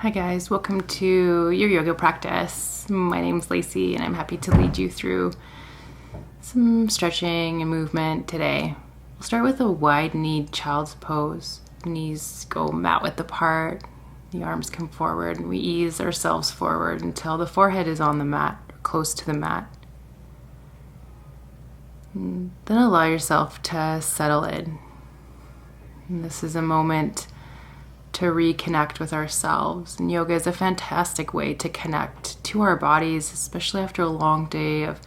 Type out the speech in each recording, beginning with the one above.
Hi guys, welcome to your yoga practice. My name's Lacey and I'm happy to lead you through some stretching and movement today. We'll start with a wide-kneed child's pose. Knees go mat width apart, the arms come forward, and we ease ourselves forward until the forehead is on the mat, or close to the mat. And then allow yourself to settle in. And this is a moment to reconnect with ourselves. And yoga is a fantastic way to connect to our bodies, especially after a long day of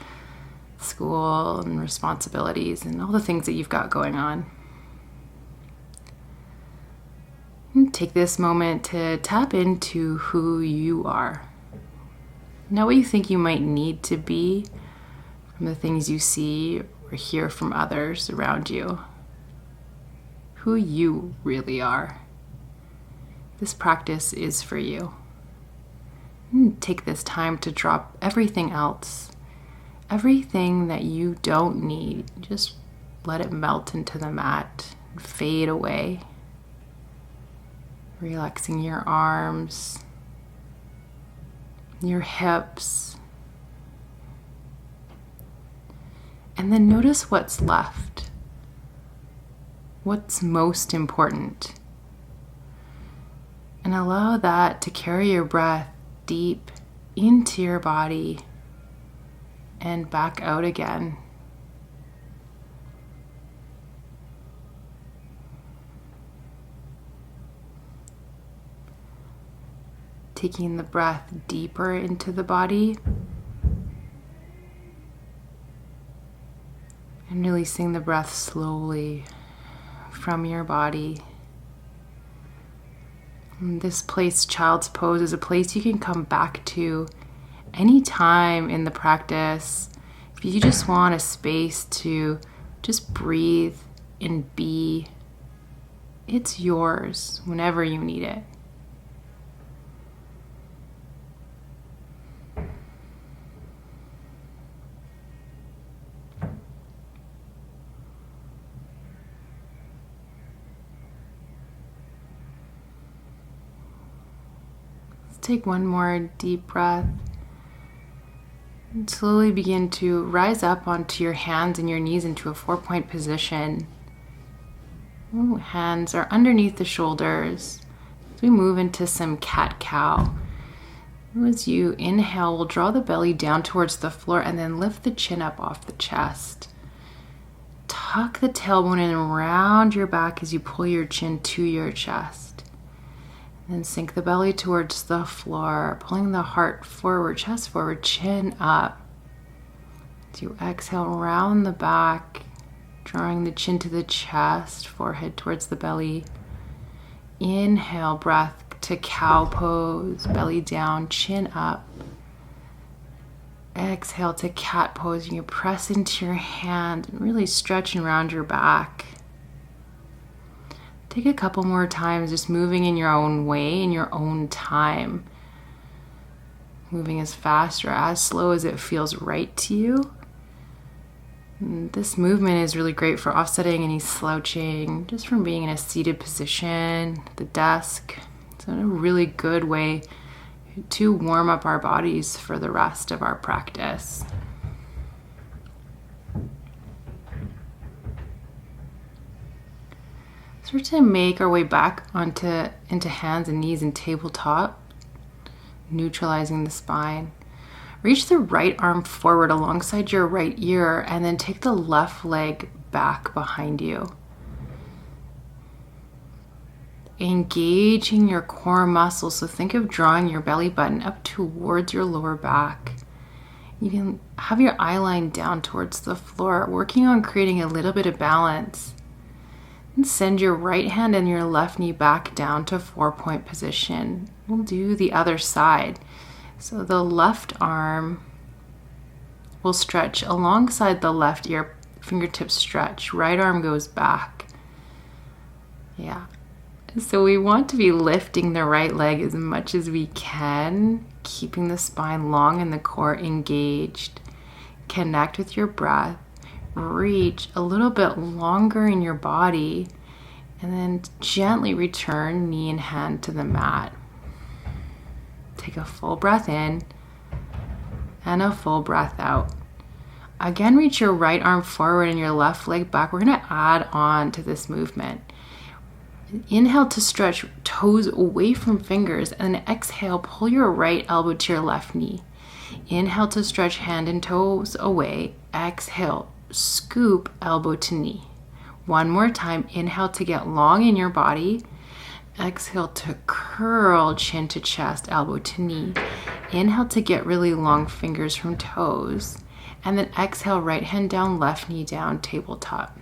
school and responsibilities and all the things that you've got going on. And take this moment to tap into who you are. Not what you think you might need to be from the things you see or hear from others around you. Who you really are. This practice is for you. And take this time to drop everything else, everything that you don't need. Just let it melt into the mat and fade away. Relaxing your arms, your hips, and then notice what's left. What's most important? And allow that to carry your breath deep into your body and back out again. Taking the breath deeper into the body and releasing the breath slowly from your body. This place, child's pose, is a place you can come back to anytime in the practice. If you just want a space to just breathe and be, it's yours whenever you need it. Take one more deep breath and slowly begin to rise up onto your hands and your knees into a 4-point position. Hands are underneath the shoulders as we move into some cat-cow. As you inhale, we'll draw the belly down towards the floor and then lift the chin up off the chest. Tuck the tailbone in around your back as you pull your chin to your chest. Then sink the belly towards the floor, pulling the heart forward, chest forward, chin up. As you exhale, round the back, drawing the chin to the chest, forehead towards the belly. Inhale, breath to cow pose, belly down, chin up. Exhale to cat pose. You press into your hand and really stretch around your back. Take a couple more times, just moving in your own way, in your own time. Moving as fast or as slow as it feels right to you. And this movement is really great for offsetting any slouching, just from being in a seated position, the desk. It's a really good way to warm up our bodies for the rest of our practice. Start to make our way back into hands and knees and tabletop, neutralizing the spine. Reach the right arm forward alongside your right ear and then take the left leg back behind you. Engaging your core muscles, so think of drawing your belly button up towards your lower back. You can have your eye line down towards the floor, working on creating a little bit of balance. And send your right hand and your left knee back down to 4-point position. We'll do the other side. So the left arm will stretch alongside the left ear, fingertips stretch. Right arm goes back. Yeah. So we want to be lifting the right leg as much as we can, keeping the spine long and the core engaged. Connect with your breath. Reach a little bit longer in your body and then gently return knee and hand to the mat. Take a full breath in and a full breath out. Again, reach your right arm forward and your left leg back. We're going to add on to this movement. Inhale to stretch toes away from fingers, and then exhale, pull your right elbow to your left knee. Inhale to stretch hand and toes away. Exhale, scoop elbow to knee. One more time. Inhale to get long in your body. Exhale to curl chin to chest, elbow to knee. Inhale to get really long fingers from toes. And then exhale, right hand down, left knee down, tabletop.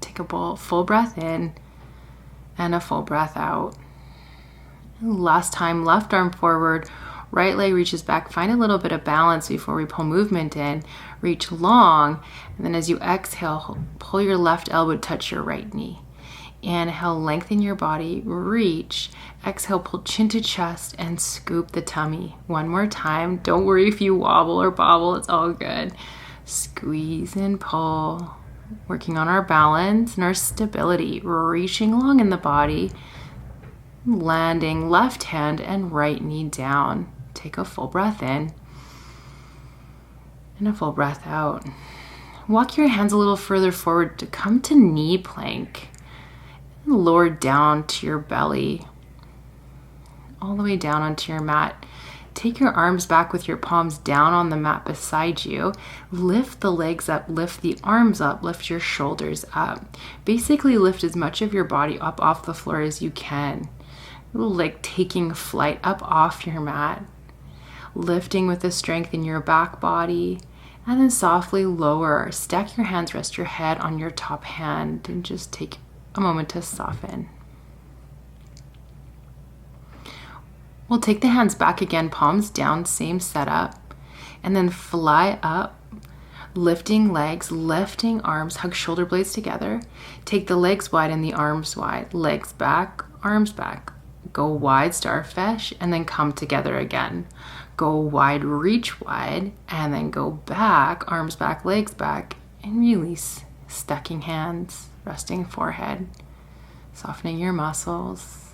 Take a full breath in and a full breath out. Last time, left arm forward, right leg reaches back. Find a little bit of balance before we pull movement in. Reach long, and then as you exhale, pull your left elbow to touch your right knee. Inhale, lengthen your body, reach. Exhale, pull chin to chest and scoop the tummy. One more time. Don't worry if you wobble or bobble, it's all good. Squeeze and pull. Working on our balance and our stability. Reaching long in the body. Landing left hand and right knee down. Take a full breath in and a full breath out. Walk your hands a little further forward to come to knee plank. Lower down to your belly, all the way down onto your mat. Take your arms back with your palms down on the mat beside you. Lift the legs up, lift the arms up, lift your shoulders up. Basically lift as much of your body up off the floor as you can. A little like taking flight up off your mat. Lifting with the strength in your back body. And then softly lower. Stack your hands, rest your head on your top hand, and just take a moment to soften. We'll take the hands back again, palms down, same setup, and then fly up, lifting legs, lifting arms, hug shoulder blades together. Take the legs wide and the arms wide, legs back, arms back. Go wide, starfish, and then come together again. Go wide, reach wide, and then go back, arms back, legs back, and release. Stacking hands, resting forehead, softening your muscles.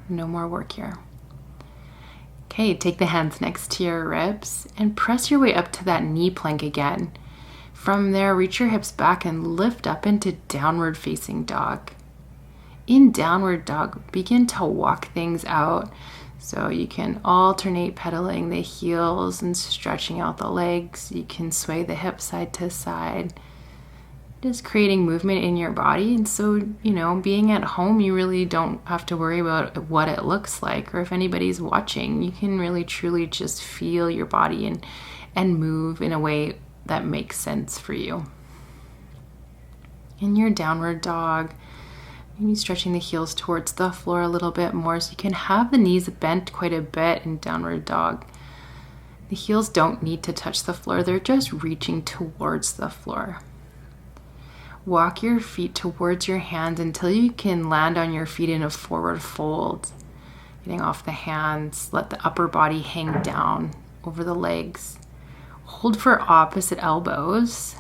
No more work here. Okay, take the hands next to your ribs and press your way up to that knee plank again. From there, reach your hips back and lift up into downward facing dog. In downward dog, begin to walk things out. So you can alternate pedaling the heels and stretching out the legs. You can sway the hips side to side. Just creating movement in your body. And so, being at home, you really don't have to worry about what it looks like or if anybody's watching. You can really truly just feel your body and move in a way that makes sense for you. In your downward dog, maybe stretching the heels towards the floor a little bit more so you can have the knees bent quite a bit in downward dog. The heels don't need to touch the floor. They're just reaching towards the floor. Walk your feet towards your hands until you can land on your feet in a forward fold. Getting off the hands, let the upper body hang down over the legs. Hold for opposite elbows.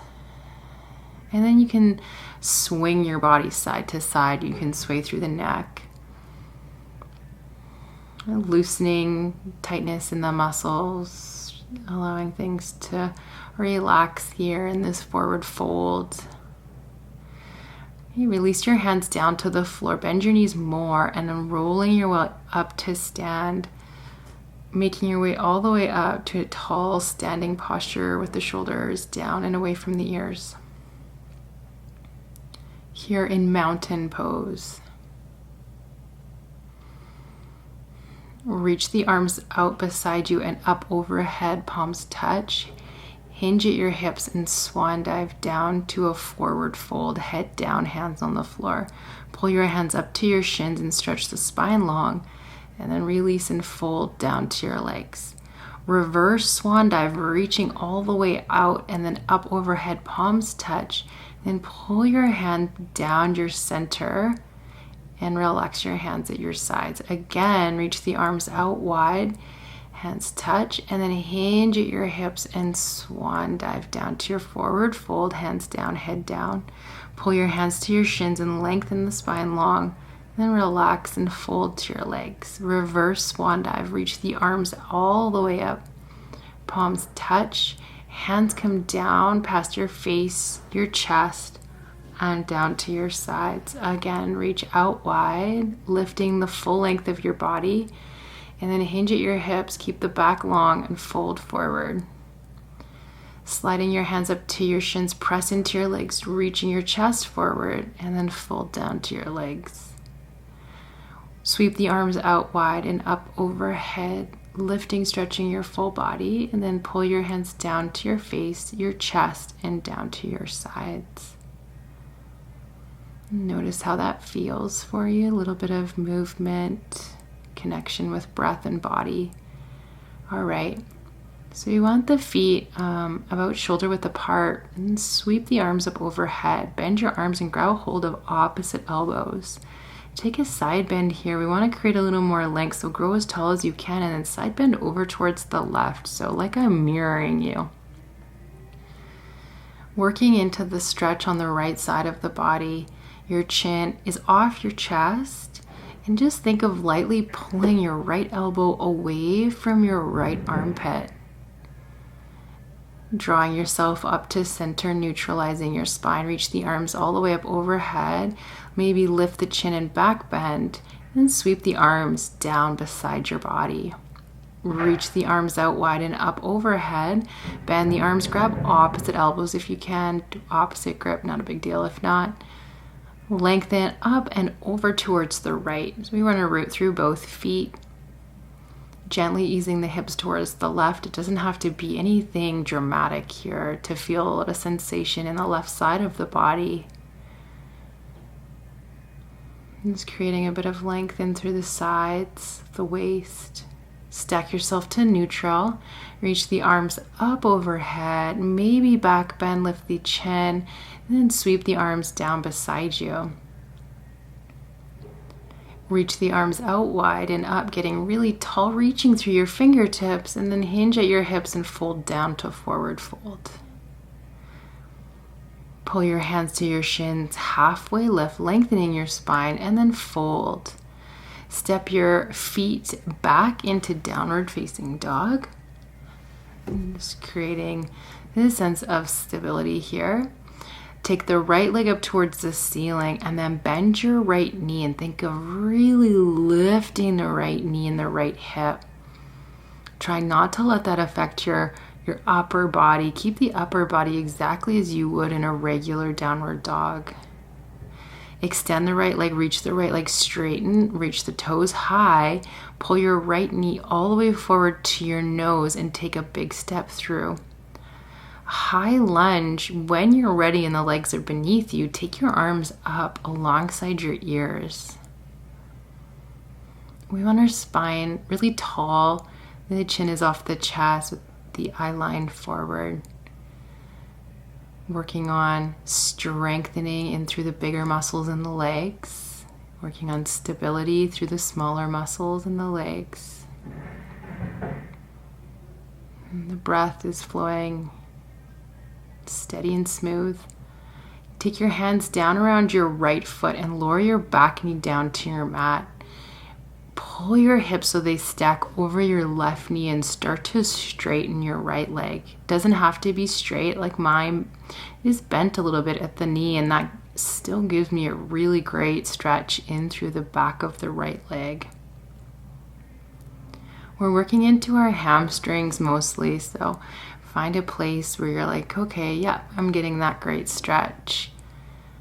And then you can swing your body side to side. You can sway through the neck. Loosening tightness in the muscles, allowing things to relax here in this forward fold. You release your hands down to the floor, bend your knees more, and then rolling your way up to stand, making your way all the way up to a tall standing posture with the shoulders down and away from the ears. Here in mountain pose. Reach the arms out beside you and up overhead, palms touch. Hinge at your hips and swan dive down to a forward fold, head down, hands on the floor. Pull your hands up to your shins and stretch the spine long, and then release and fold down to your legs. Reverse swan dive, reaching all the way out and then up overhead, palms touch. Then pull your hand down your center and relax your hands at your sides. Again, reach the arms out wide. Hands touch, and then hinge at your hips and swan dive down to your forward fold, hands down, head down. Pull your hands to your shins and lengthen the spine long. Then relax and fold to your legs. Reverse swan dive. Reach the arms all the way up. Palms touch. Hands come down past your face, your chest, and down to your sides. Again, reach out wide, lifting the full length of your body. And then hinge at your hips. Keep the back long and fold forward. Sliding your hands up to your shins. Press into your legs, reaching your chest forward, and then fold down to your legs. Sweep the arms out wide and up overhead, lifting, stretching your full body, and then pull your hands down to your face, your chest, and down to your sides. Notice how that feels for you. A little bit of movement, connection with breath and body. All right. So you want the feet about shoulder width apart, and sweep the arms up overhead. Bend your arms and grab a hold of opposite elbows. Take a side bend here. We want to create a little more length, so grow as tall as you can, and then side bend over towards the left, so like I'm mirroring you. Working into the stretch on the right side of the body. Your chin is off your chest, and just think of lightly pulling your right elbow away from your right armpit. Drawing yourself up to center, neutralizing your spine. Reach the arms all the way up overhead. Maybe lift the chin and back bend, and sweep the arms down beside your body. Reach the arms out wide and up overhead. Bend the arms, grab opposite elbows if you can. Do opposite grip, not a big deal if not. Lengthen up and over towards the right. So we want to root through both feet. Gently easing the hips towards the left. It doesn't have to be anything dramatic here to feel a sensation in the left side of the body. Just creating a bit of length in through the sides, the waist. Stack yourself to neutral. Reach the arms up overhead. Maybe back bend, lift the chin, and then sweep the arms down beside you. Reach the arms out wide and up, getting really tall, reaching through your fingertips, and then hinge at your hips and fold down to forward fold. Pull your hands to your shins, halfway lift, lengthening your spine, and then fold. Step your feet back into downward facing dog. And just creating this sense of stability here. Take the right leg up towards the ceiling and then bend your right knee and think of really lifting the right knee and the right hip. Try not to let that affect your upper body. Keep the upper body exactly as you would in a regular downward dog. Extend the right leg, reach the right leg, straighten, reach the toes high, pull your right knee all the way forward to your nose and take a big step through. High lunge. When you're ready and the legs are beneath you, take your arms up alongside your ears. We want our spine really tall. The chin is off the chest with the eye line forward. Working on strengthening in through the bigger muscles in the legs. Working on stability through the smaller muscles in the legs. And the breath is flowing steady and smooth. Take your hands down around your right foot and lower your back knee down to your mat. Pull your hips so they stack over your left knee and start to straighten your right leg. It doesn't have to be straight like mine. It is bent a little bit at the knee, and that still gives me a really great stretch in through the back of the right leg. We're working into our hamstrings mostly, so find a place where you're like, okay, yeah, I'm getting that great stretch,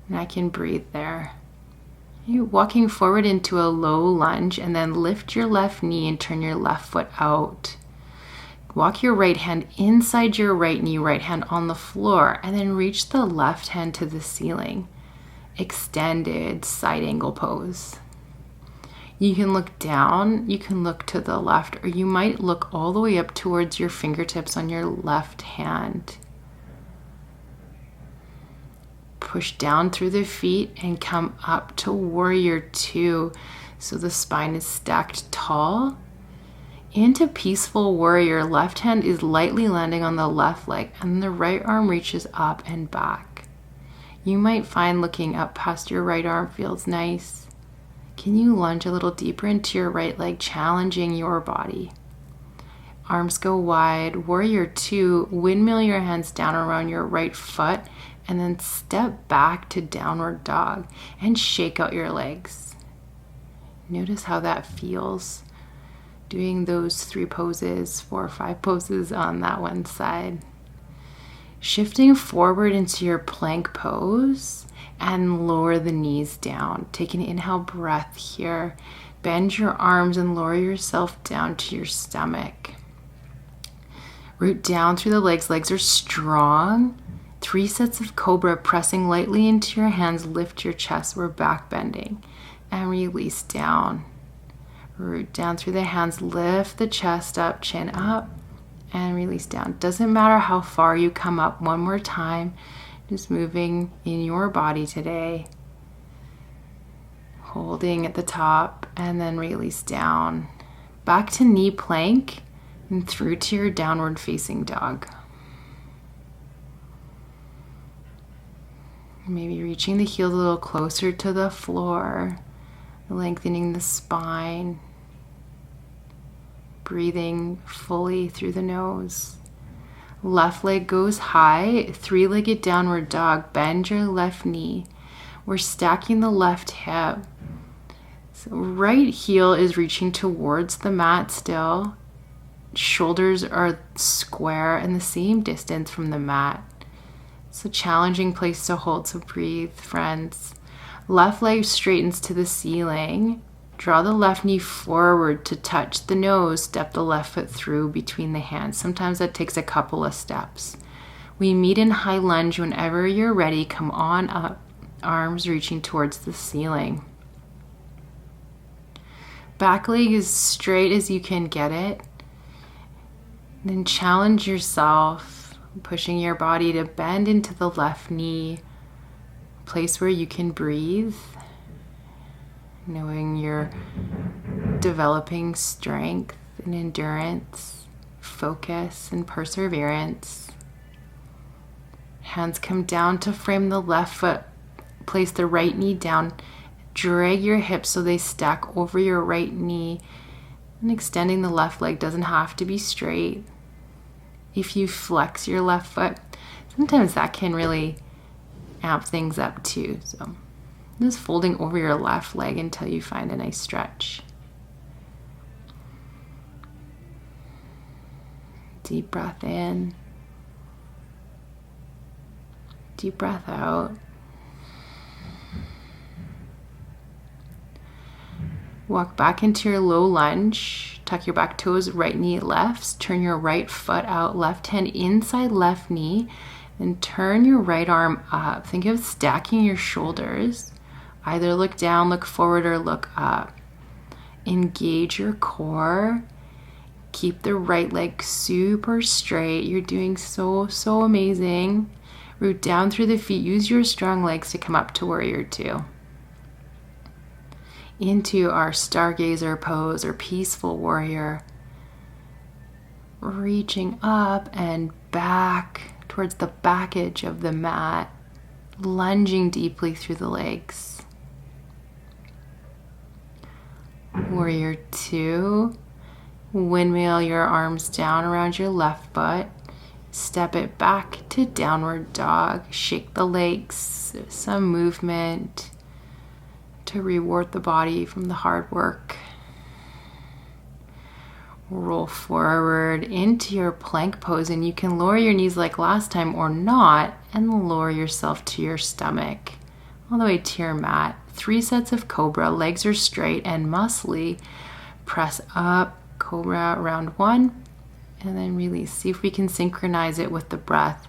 and I can breathe there. You're walking forward into a low lunge, and then lift your left knee and turn your left foot out. Walk your right hand inside your right knee, right hand on the floor, and then reach the left hand to the ceiling. Extended side angle pose. You can look down, you can look to the left, or you might look all the way up towards your fingertips on your left hand. Push down through the feet and come up to warrior two. So the spine is stacked tall. Into peaceful warrior, left hand is lightly landing on the left leg and the right arm reaches up and back. You might find looking up past your right arm feels nice. Can you lunge a little deeper into your right leg, challenging your body? Arms go wide. Warrior 2, windmill your hands down around your right foot and then step back to downward dog and shake out your legs. Notice how that feels. Doing those 3 poses, 4 or 5 poses on that one side. Shifting forward into your plank pose and lower the knees down. Take an inhale breath here. Bend your arms and lower yourself down to your stomach. Root down through the legs. Legs are strong. 3 sets of cobra, pressing lightly into your hands. Lift your chest. We're back bending. And release down. Root down through the hands. Lift the chest up, chin up, and release down. Doesn't matter how far you come up. One more time. Just moving in your body today. Holding at the top and then release down. Back to knee plank and through to your downward facing dog. Maybe reaching the heels a little closer to the floor, lengthening the spine, breathing fully through the nose. Left leg goes high, 3-legged downward dog. Bend your left knee. We're stacking the left hip. So right heel is reaching towards the mat still. Shoulders are square and the same distance from the mat. It's a challenging place to hold, so breathe, friends. Left leg straightens to the ceiling. Draw the left knee forward to touch the nose. Step the left foot through between the hands. Sometimes that takes a couple of steps. We meet in high lunge. Whenever you're ready, come on up. Arms reaching towards the ceiling. Back leg as straight as you can get it. Then challenge yourself, pushing your body to bend into the left knee, a place where you can breathe, knowing you're developing strength and endurance, focus and perseverance. Hands come down to frame the left foot. Place the right knee down. Drag your hips so they stack over your right knee. And extending the left leg doesn't have to be straight. If you flex your left foot, sometimes that can really amp things up too. So just folding over your left leg until you find a nice stretch. Deep breath in. Deep breath out. Walk back into your low lunge. Tuck your back toes, right knee left. Turn your right foot out, left hand inside left knee. And turn your right arm up. Think of stacking your shoulders. Either look down, look forward, or look up. Engage your core. Keep the right leg super straight. You're doing so amazing. Root down through the feet. Use your strong legs to come up to warrior 2. Into our stargazer pose or peaceful warrior. Reaching up and back towards the back edge of the mat. Lunging deeply through the legs. Warrior 2. Windmill your arms down around your left foot. Step it back to downward dog. Shake the legs. Some movement to reward the body from the hard work. Roll forward into your plank pose, and you can lower your knees like last time or not, and lower yourself to your stomach, all the way to your mat. 3 sets of cobra. Legs are straight and muscly. Press up, cobra round 1, and then release. See if we can synchronize it with the breath.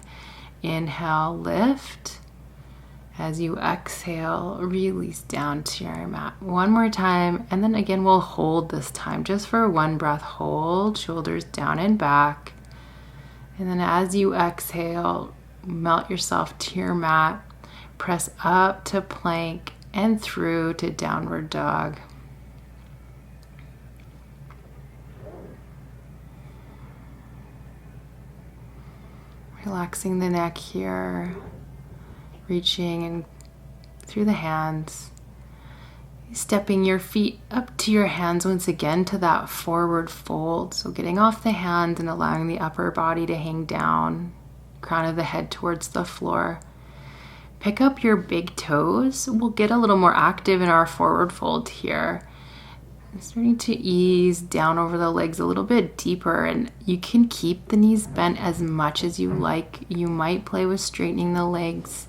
Inhale, lift. As you exhale, release down to your mat. One more time, and then again we'll hold this time just for one breath. Hold, shoulders down and back. And then as you exhale, melt yourself to your mat. Press up to plank and through to downward dog. Relaxing the neck here. Reaching and through the hands. Stepping your feet up to your hands once again to that forward fold. So getting off the hands and allowing the upper body to hang down, crown of the head towards the floor. Pick up your big toes. We'll get a little more active in our forward fold here. Starting to ease down over the legs a little bit deeper, and you can keep the knees bent as much as you like. You might play with straightening the legs,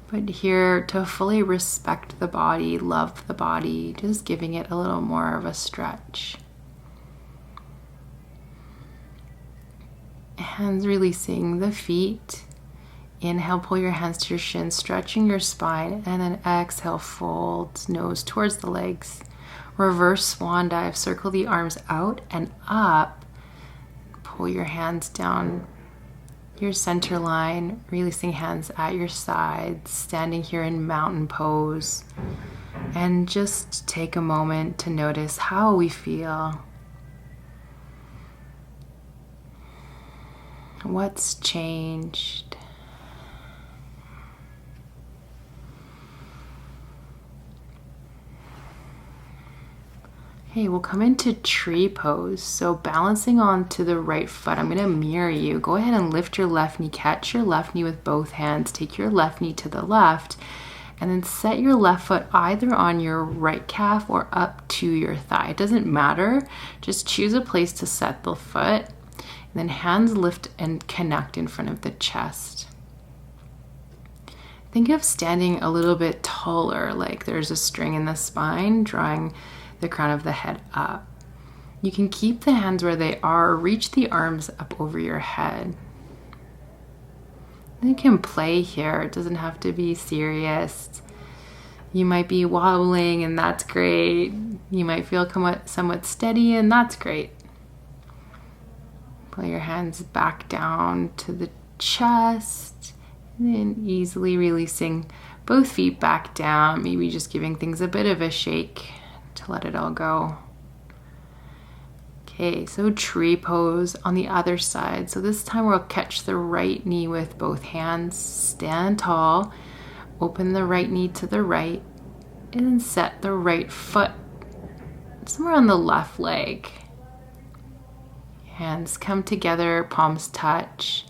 but here to fully respect the body, love the body, just giving it a little more of a stretch. Hands releasing the feet. Inhale, pull your hands to your shins, stretching your spine, and then exhale, fold nose towards the legs. Reverse swan dive, circle the arms out and up. Pull your hands down your center line, releasing hands at your sides, standing here in mountain pose. And just take a moment to notice how we feel. What's changed? Okay, we'll come into tree pose. So balancing onto the right foot, I'm gonna mirror you. Go ahead and lift your left knee, catch your left knee with both hands, take your left knee to the left, and then set your left foot either on your right calf or up to your thigh. It doesn't matter, just choose a place to set the foot, and then hands lift and connect in front of the chest. Think of standing a little bit taller, like there's a string in the spine, drawing the crown of the head up. You can keep the hands where they are, or reach the arms up over your head. You can play here, it doesn't have to be serious. You might be wobbling and that's great. You might feel somewhat steady and that's great. Pull your hands back down to the chest and then easily releasing both feet back down, maybe just giving things a bit of a shake to let it all go. Okay, so tree pose on the other side. So this time we'll catch the right knee with both hands, stand tall, open the right knee to the right, and then set the right foot somewhere on the left leg. Hands come together, palms touch.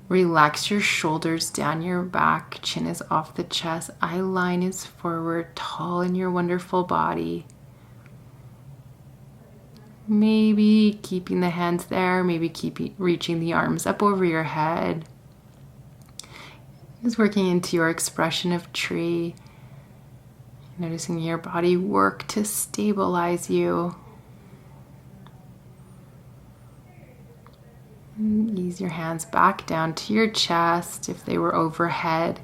Relax your shoulders down your back, chin is off the chest, eye line is forward, tall in your wonderful body. Maybe keeping the hands there, maybe reaching the arms up over your head. Just working into your expression of tree. Noticing your body work to stabilize you. Ease your hands back down to your chest if they were overhead.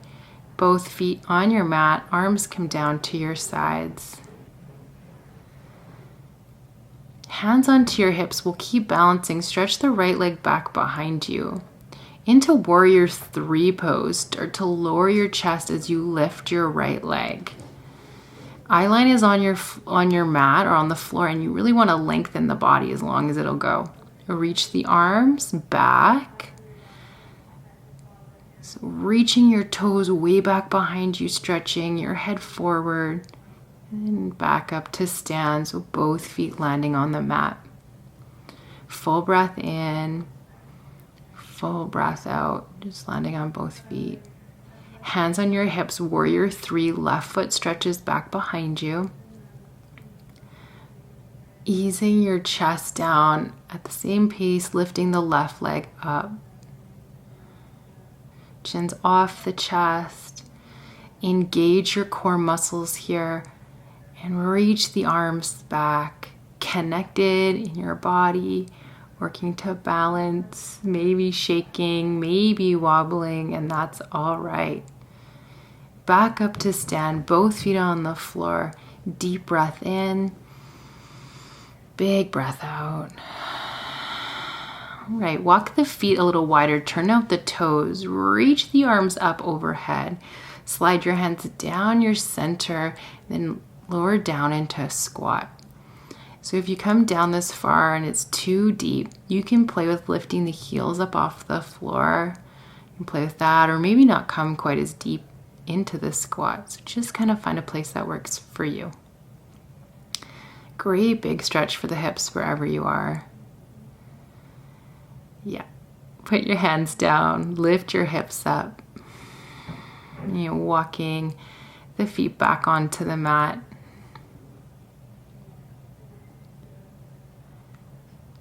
Both feet on your mat, arms come down to your sides. Hands onto your hips, we'll keep balancing. Stretch the right leg back behind you. Into warrior three pose, start to lower your chest as you lift your right leg. Eye line is on your mat or on the floor, and you really want to lengthen the body as long as it'll go. Reach the arms back. So reaching your toes way back behind you, stretching your head forward and back up to stand. So both feet landing on the mat. Full breath in, full breath out, just landing on both feet. Hands on your hips, warrior three, left foot stretches back behind you. Easing your chest down at the same pace, lifting the left leg up. Chin's off the chest. Engage your core muscles here and reach the arms back, connected in your body, working to balance, maybe shaking, maybe wobbling, and that's all right. Back up to stand, both feet on the floor. Deep breath in. Big breath out. All right, walk the feet a little wider, turn out the toes, reach the arms up overhead, slide your hands down your center, then lower down into a squat. So if you come down this far and it's too deep, you can play with lifting the heels up off the floor. You can play with that, or maybe not come quite as deep into the squat. So just kind of find a place that works for you. Great big stretch for the hips wherever you are. Yeah. Put your hands down, lift your hips up. You're walking the feet back onto the mat.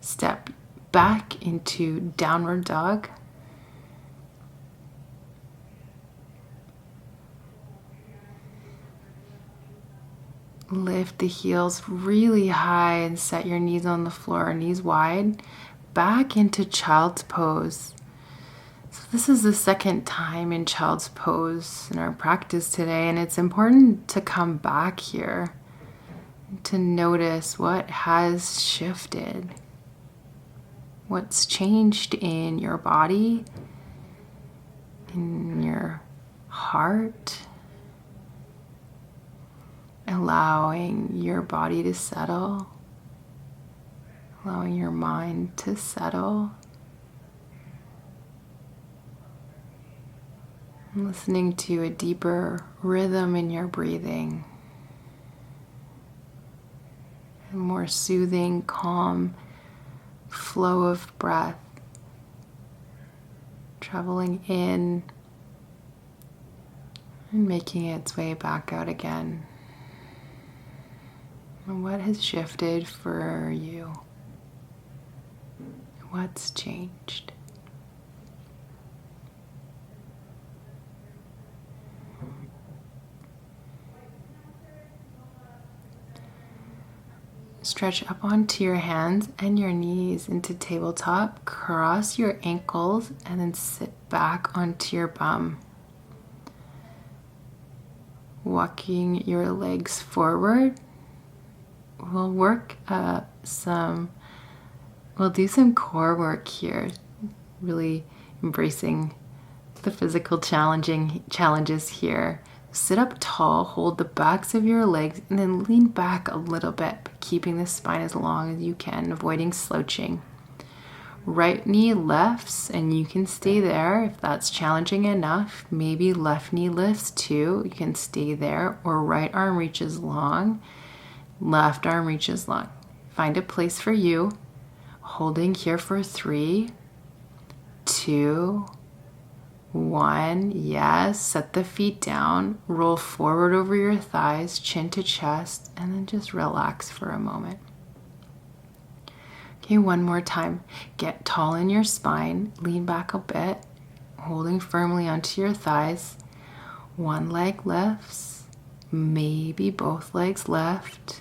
Step back into downward dog. Lift the heels really high and set your knees on the floor, knees wide. Back into child's pose. So this is the second time in child's pose in our practice today, and it's important to come back here to notice what has shifted, what's changed in your body, in your heart, allowing your body to settle, allowing your mind to settle. Listening to a deeper rhythm in your breathing. A more soothing, calm flow of breath. Traveling in and making its way back out again. And what has shifted for you? What's changed? Stretch up onto your hands and your knees into tabletop. Cross your ankles and then sit back onto your bum. Walking your legs forward. We'll do some core work here. Really embracing the physical challenges here. Sit up tall, hold the backs of your legs, and then lean back a little bit, but keeping the spine as long as you can, avoiding slouching. Right knee lifts, and you can stay there if that's challenging enough. Maybe left knee lifts too. You can stay there, or right arm reaches long, left arm reaches long. Find a place for you. Holding here for 3, 2, 1, yes, set the feet down, roll forward over your thighs, chin to chest, and then just relax for a moment. Okay, one more time. Get tall in your spine, lean back a bit, holding firmly onto your thighs. One leg lifts, maybe both legs lift,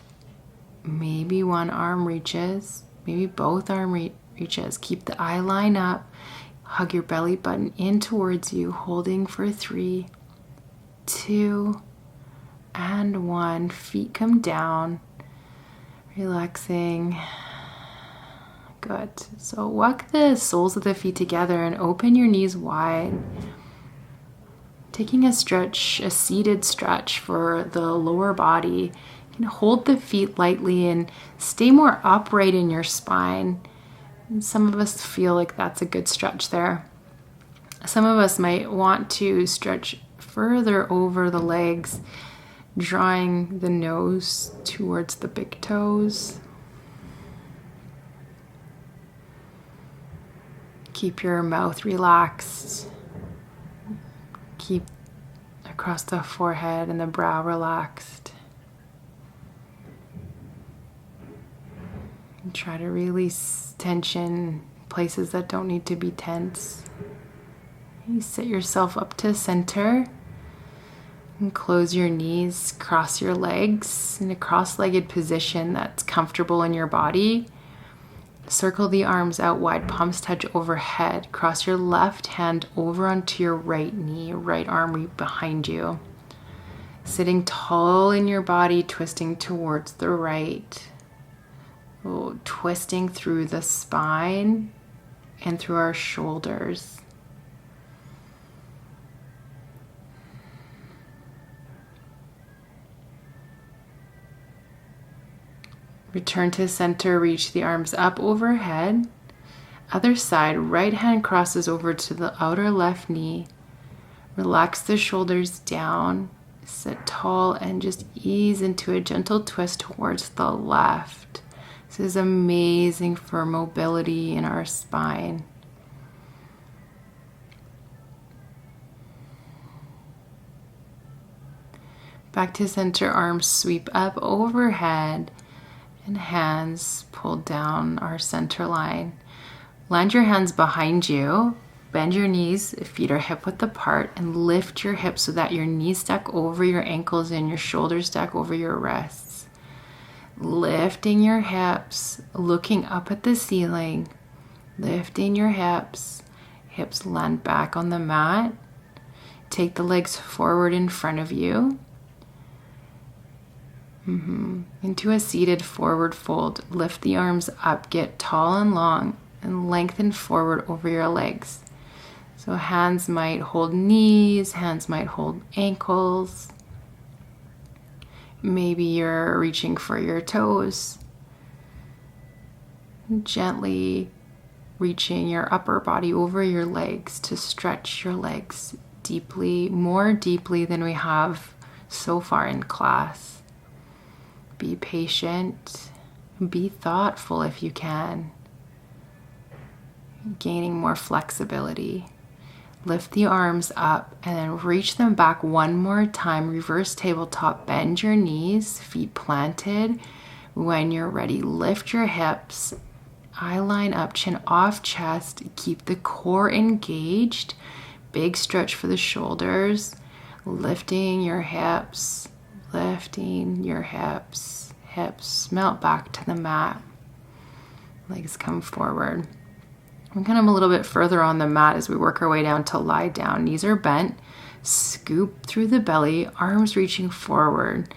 maybe one arm reaches, maybe both arm reaches. Keep the eye line up. Hug your belly button in towards you, holding for 3, 2, and 1. Feet come down, relaxing. Good. So walk the soles of the feet together and open your knees wide. Taking a stretch, a seated stretch for the lower body. You can hold the feet lightly and stay more upright in your spine. Some of us feel like that's a good stretch there. Some of us might want to stretch further over the legs, drawing the nose towards the big toes. Keep your mouth relaxed. Keep across the forehead and the brow relaxed. And try to release tension, places that don't need to be tense. You sit yourself up to center and close your knees, cross your legs in a cross-legged position that's comfortable in your body. Circle the arms out wide, palms touch overhead. Cross your left hand over onto your right knee, right arm behind you. Sitting tall in your body, twisting towards the right. Twisting through the spine and through our shoulders. Return to center, reach the arms up overhead. Other side, right hand crosses over to the outer left knee. Relax the shoulders down. Sit tall and just ease into a gentle twist towards the left. This is amazing for mobility in our spine. Back to center, arms sweep up overhead and hands pull down our center line. Land your hands behind you, bend your knees, feet are hip width apart, and lift your hips so that your knees stack over your ankles and your shoulders stack over your wrists. Lifting your hips, looking up at the ceiling, lifting your hips, hips land back on the mat. Take the legs forward in front of you. Into a seated forward fold. Lift the arms up, get tall and long, and lengthen forward over your legs. So hands might hold knees, hands might hold ankles. Maybe you're reaching for your toes. Gently reaching your upper body over your legs to stretch your legs deeply, more deeply than we have so far in class. Be patient, be thoughtful if you can, gaining more flexibility. Lift the arms up and then reach them back one more time. Reverse tabletop, bend your knees, feet planted. When you're ready, lift your hips, eye line up, chin off chest. Keep the core engaged. Big stretch for the shoulders. Lifting your hips. Lifting your hips, hips melt back to the mat, legs come forward. We're kind of a little bit further on the mat as we work our way down to lie down. Knees are bent, scoop through the belly, arms reaching forward,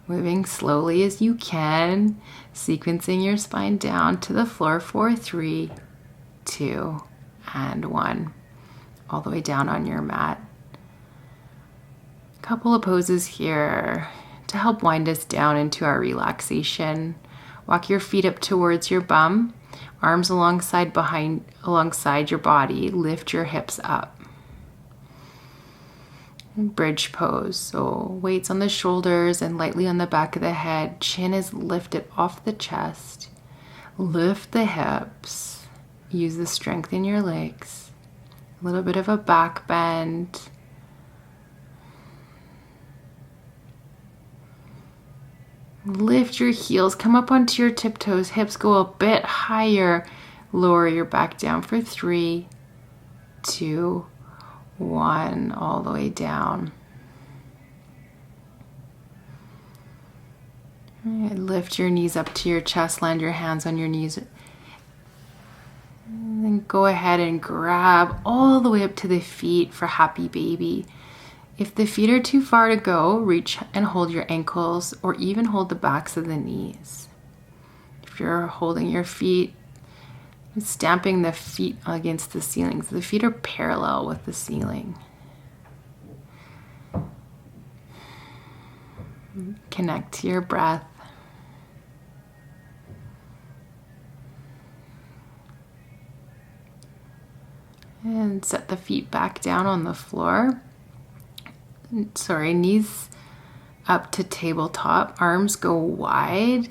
moving slowly as you can, sequencing your spine down to the floor. 4, 3, 2, and 1. All the way down on your mat. Couple of poses here to help wind us down into our relaxation. Walk your feet up towards your bum, arms alongside your body. Lift your hips up. Bridge pose. So weights on the shoulders and lightly on the back of the head. Chin is lifted off the chest. Lift the hips. Use the strength in your legs. A little bit of a back bend. Lift your heels, come up onto your tiptoes, hips go a bit higher. Lower your back down for 3, 2, 1, all the way down. Right, lift your knees up to your chest, land your hands on your knees. And then go ahead and grab all the way up to the feet for happy baby. If the feet are too far to go, reach and hold your ankles or even hold the backs of the knees. If you're holding your feet, stamping the feet against the ceiling, so the feet are parallel with the ceiling. Connect to your breath. And set the feet back down on the floor. Knees up to tabletop, arms go wide,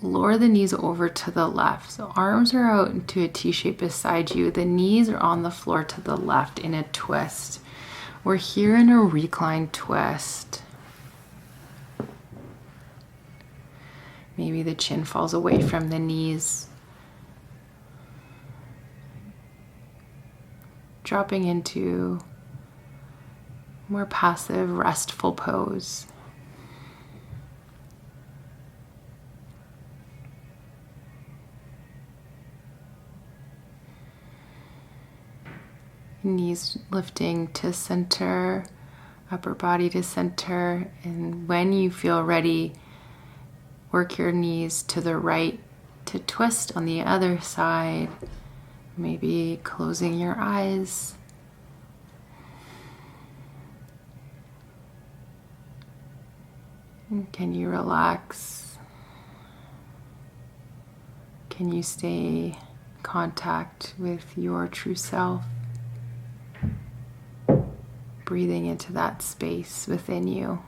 lower the knees over to the left. So arms are out into a T shape beside you, the knees are on the floor to the left in a twist. We're here in a recline twist. Maybe the chin falls away from the knees. Dropping into more passive, restful pose. Knees lifting to center, upper body to center, and when you feel ready, work your knees to the right to twist on the other side, maybe closing your eyes. Can you relax? Can you stay in contact with your true self? Breathing into that space within you.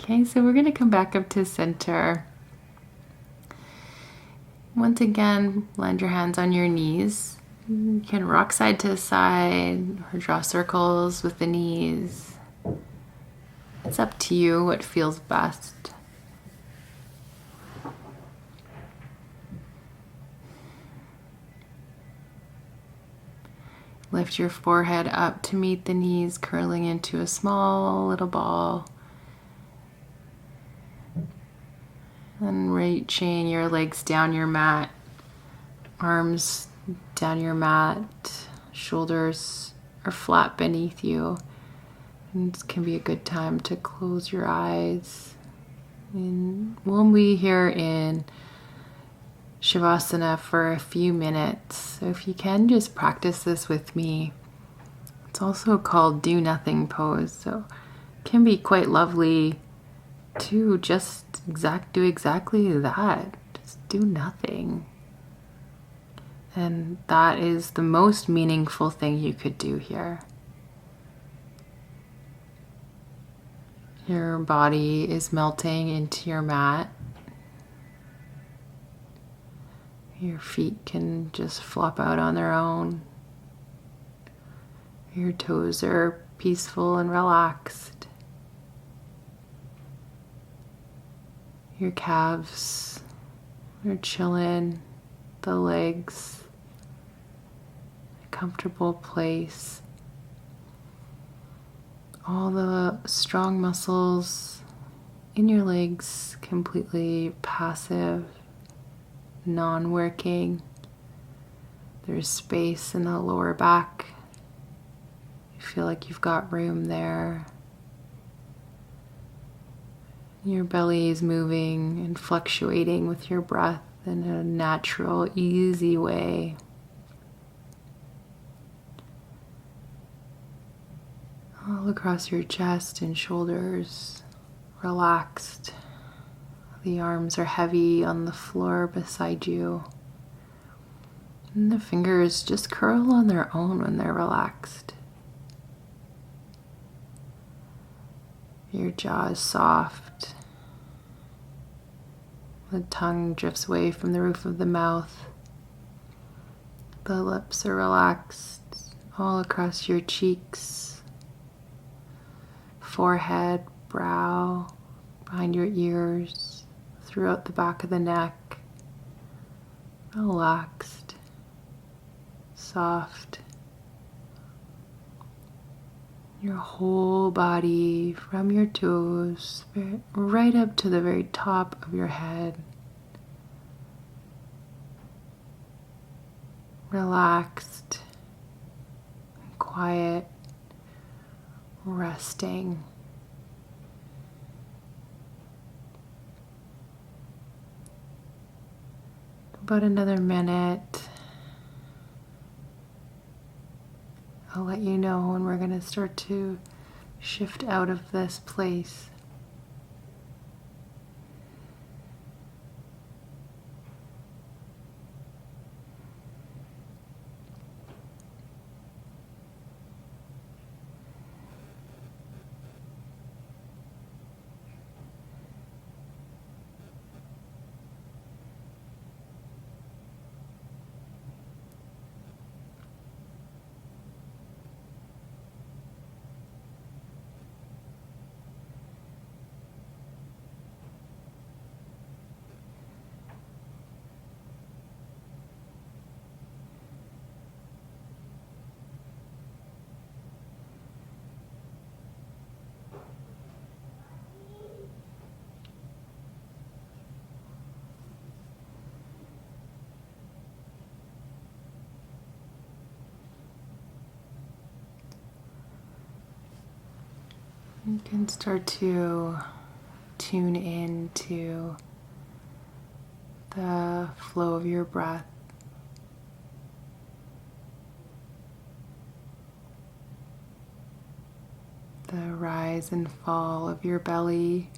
Okay, so we're going to come back up to center. Once again, land your hands on your knees. You can rock side to side or draw circles with the knees. It's up to you what feels best. Lift your forehead up to meet the knees, curling into a small little ball. And reaching your legs down your mat, arms down your mat, shoulders are flat beneath you. And this can be a good time to close your eyes. And we'll be here in Shavasana for a few minutes. So if you can, just practice this with me. It's also called do nothing pose. So it can be quite lovely to just do exactly that. Just do nothing. And that is the most meaningful thing you could do here. Your body is melting into your mat. Your feet can just flop out on their own. Your toes are peaceful and relaxed. Your calves are chilling, the legs, a comfortable place. All the strong muscles in your legs completely passive, non-working. There's space in the lower back. You feel like you've got room there. Your belly is moving and fluctuating with your breath in a natural, easy way. All across your chest and shoulders, relaxed. The arms are heavy on the floor beside you. And the fingers just curl on their own when they're relaxed. Your jaw is soft. The tongue drifts away from the roof of the mouth. The lips are relaxed all across your cheeks, forehead, brow, behind your ears, throughout the back of the neck. Relaxed, soft. Your whole body from your toes right up to the very top of your head. Relaxed, quiet, resting. About another minute. I'll let you know when we're going to start to shift out of this place. You can start to tune into the flow of your breath. The rise and fall of your belly,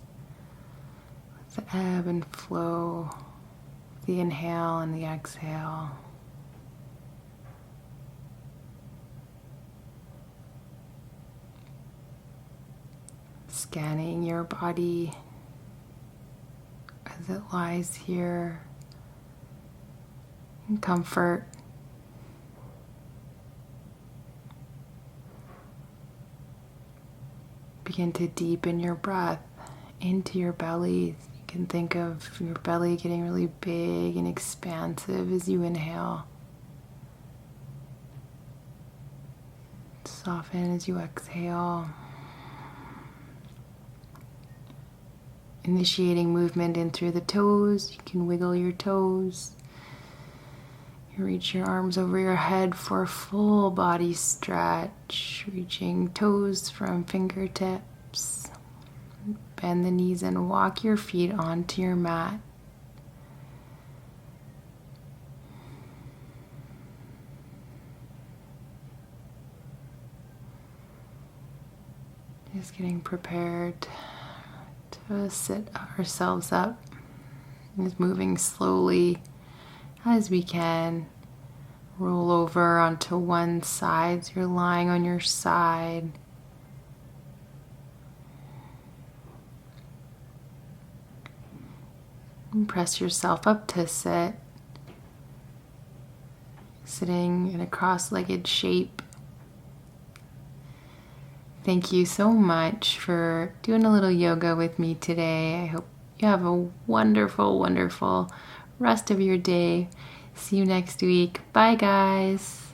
the ebb and flow, the inhale and the exhale. scanning your body as it lies here in comfort. Begin to deepen your breath into your belly. You can think of your belly getting really big and expansive as you inhale. Soften as you exhale. Initiating movement in through the toes. You can wiggle your toes. You reach your arms over your head for a full body stretch, reaching toes from fingertips. Bend the knees and walk your feet onto your mat. Just getting prepared to sit ourselves up. Just moving slowly as we can. Roll over onto one side so you're lying on your side. And press yourself up to sit. Sitting in a cross-legged shape. Thank you so much for doing a little yoga with me today. I hope you have a wonderful, wonderful rest of your day. See you next week. Bye, guys.